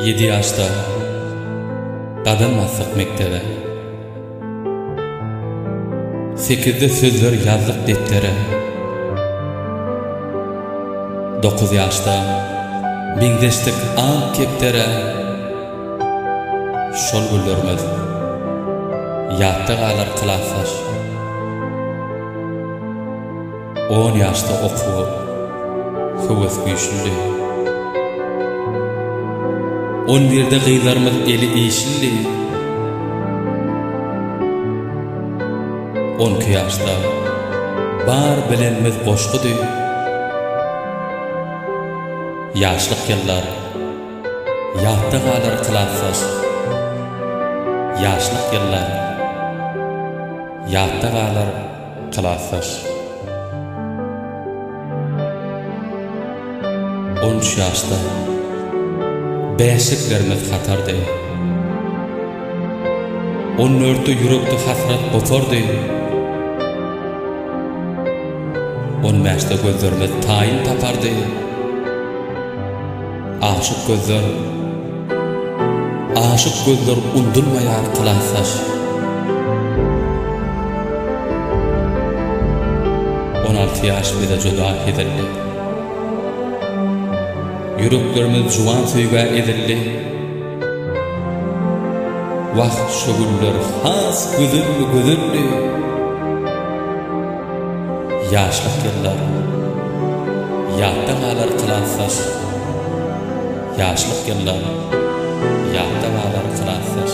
7 yaşda kadın masık mektebe 8'de sözler yazdık detlere 9 yaşda bingeçtik an keptere şol güllermez yattı galar kılasaş 10 yaşda okup hıvız güçlü 11'de gıylarımız eli işilli 12 yaşda bar bilenimiz koşkudu yaşlık yıllar yattı galar kılasaş yaşlık yıllar yattı galar kılasaş 13 yaşda beşiklerimiz hatardı 14'te yürekte hasret kotordu 15'te gözlerimiz tayin tapardı aşık gözler undulmayar kılasaş 16 yaş bize juda edildi yüreklerimiz juwan söýge edildi vah şu güller has güzüllü yaşlık yıllar yatta galar kılasaş yaşlık yıllar yatta galar kılasaş